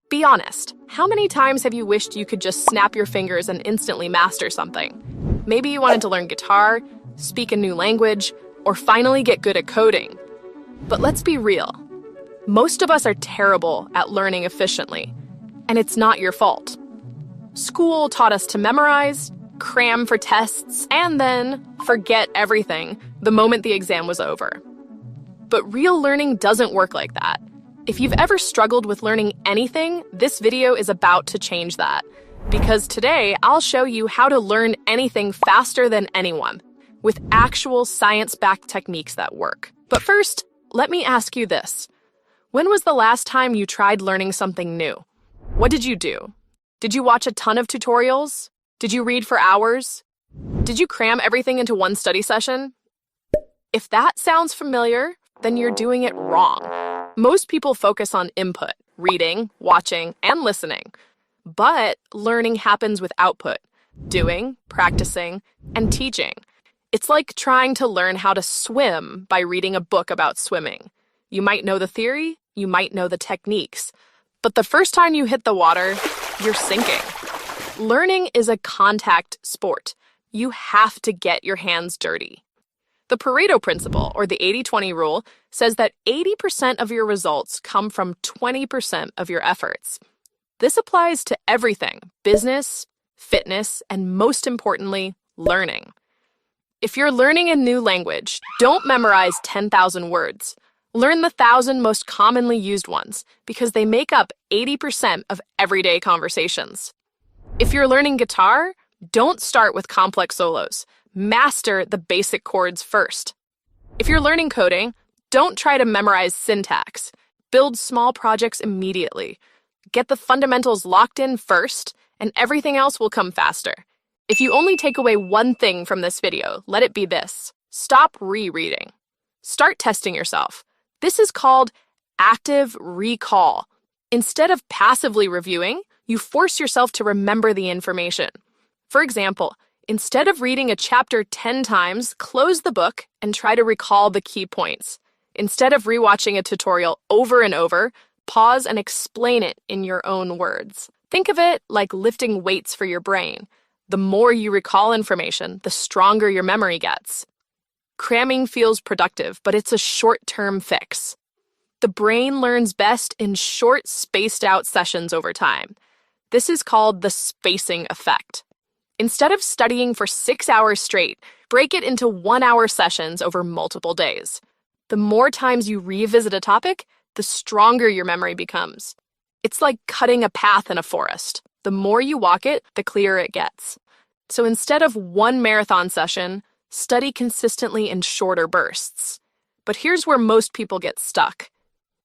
Be honest, how many times have you wished you could just snap your fingers and instantly master something? Maybe you wanted to learn guitar, speak a new language, or finally get good at coding. But let's be real. Most of us are terrible at learning efficiently, and it's not your fault. School taught us to memorize, cram for tests, and then forget everything the moment the exam was over. But real learning doesn't work like that. If you've ever struggled with learning anything, this video is about to change that. Because today, I'll show you how to learn anything faster than anyone, with actual science-backed techniques that work. But first, let me ask you this. When was the last time you tried learning something new? What did you do? Did you watch a ton of tutorials? Did you read for hours? Did you cram everything into one study session? If that sounds familiar, then you're doing it wrong. Most people focus on input, reading, watching, and listening. But learning happens with output, doing, practicing, and teaching. It's like trying to learn how to swim by reading a book about swimming. You might know the theory, you might know the techniques, but the first time you hit the water, you're sinking. Learning is a contact sport. You have to get your hands dirty. The Pareto principle, or the 80-20 rule, says that 80% of your results come from 20% of your efforts. This applies to everything: business, fitness, and most importantly, learning. If you're learning a new language, don't memorize 10,000 words. Learn the 1,000 most commonly used ones, because they make up 80% of everyday conversations. If you're learning guitar, don't start with complex solos. Master the basic chords first. If you're learning coding, don't try to memorize syntax. Build small projects immediately. Get the fundamentals locked in first, and everything else will come faster. If you only take away one thing from this video, let it be this: stop rereading. Start testing yourself. This is called active recall. Instead of passively reviewing, you force yourself to remember the information. For example, instead of reading a chapter 10 times, close the book and try to recall the key points. Instead of rewatching a tutorial over and over, pause and explain it in your own words. Think of it like lifting weights for your brain. The more you recall information, the stronger your memory gets. Cramming feels productive, but it's a short-term fix. The brain learns best in short, spaced-out sessions over time. This is called the spacing effect. Instead of studying for 6 hours straight, break it into 1-hour sessions over multiple days. The more times you revisit a topic, the stronger your memory becomes. It's like cutting a path in a forest. The more you walk it, the clearer it gets. So instead of one marathon session, study consistently in shorter bursts. But here's where most people get stuck.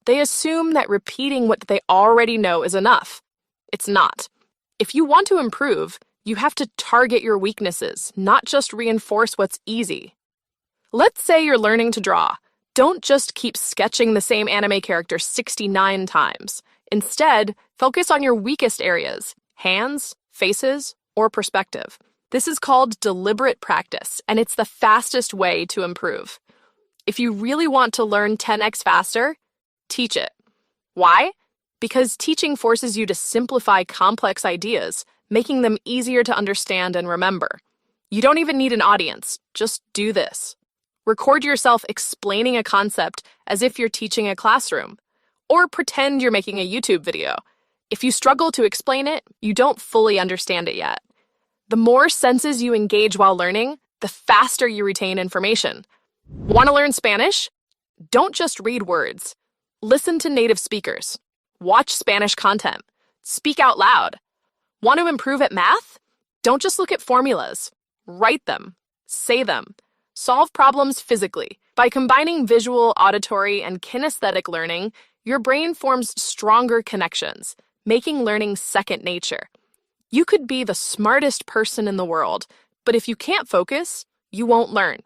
They assume that repeating what they already know is enough. It's not. If you want to improve, you have to target your weaknesses, not just reinforce what's easy. Let's say you're learning to draw. Don't just keep sketching the same anime character 69 times. Instead, focus on your weakest areas: hands, faces, or perspective. This is called deliberate practice, and it's the fastest way to improve. If you really want to learn 10x faster, teach it. Why? Because teaching forces you to simplify complex ideas, making them easier to understand and remember. You don't even need an audience. Just do this. Record yourself explaining a concept as if you're teaching a classroom. Or pretend you're making a YouTube video. If you struggle to explain it, you don't fully understand it yet. The more senses you engage while learning, the faster you retain information. Want to learn Spanish? Don't just read words. Listen to native speakers. Watch Spanish content. Speak out loud. Want to improve at math? Don't just look at formulas. Write them. Say them. Solve problems physically. By combining visual, auditory, and kinesthetic learning, your brain forms stronger connections, making learning second nature. You could be the smartest person in the world, but if you can't focus, you won't learn.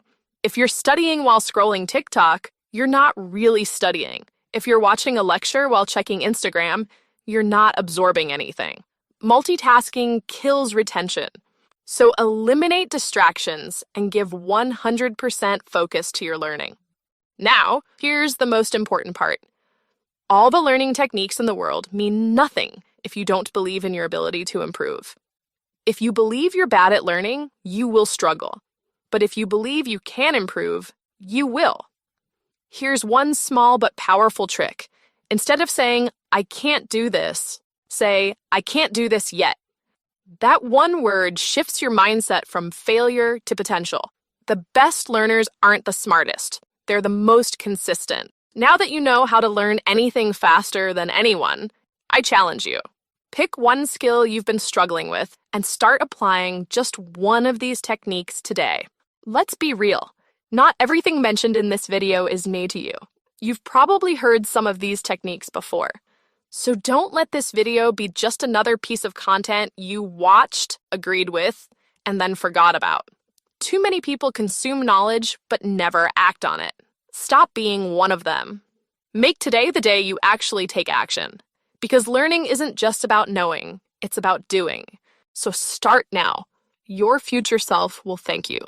If you're studying while scrolling TikTok, you're not really studying. If you're watching a lecture while checking Instagram, you're not absorbing anything. Multitasking kills retention. So eliminate distractions and give 100% focus to your learning. Now, here's the most important part. All the learning techniques in the world mean nothing if you don't believe in your ability to improve. If you believe you're bad at learning, you will struggle. But if you believe you can improve, you will. Here's one small but powerful trick. Instead of saying, "I can't do this," say, "I can't do this yet." That one word shifts your mindset from failure to potential. The best learners aren't the smartest. They're the most consistent. Now that you know how to learn anything faster than anyone, I challenge you. Pick one skill you've been struggling with and start applying just one of these techniques today. Let's be real. Not everything mentioned in this video is new to you. You've probably heard some of these techniques before. So don't let this video be just another piece of content you watched, agreed with, and then forgot about. Too many people consume knowledge but never act on it. Stop being one of them. Make today the day you actually take action. Because learning isn't just about knowing, it's about doing. So start now. Your future self will thank you.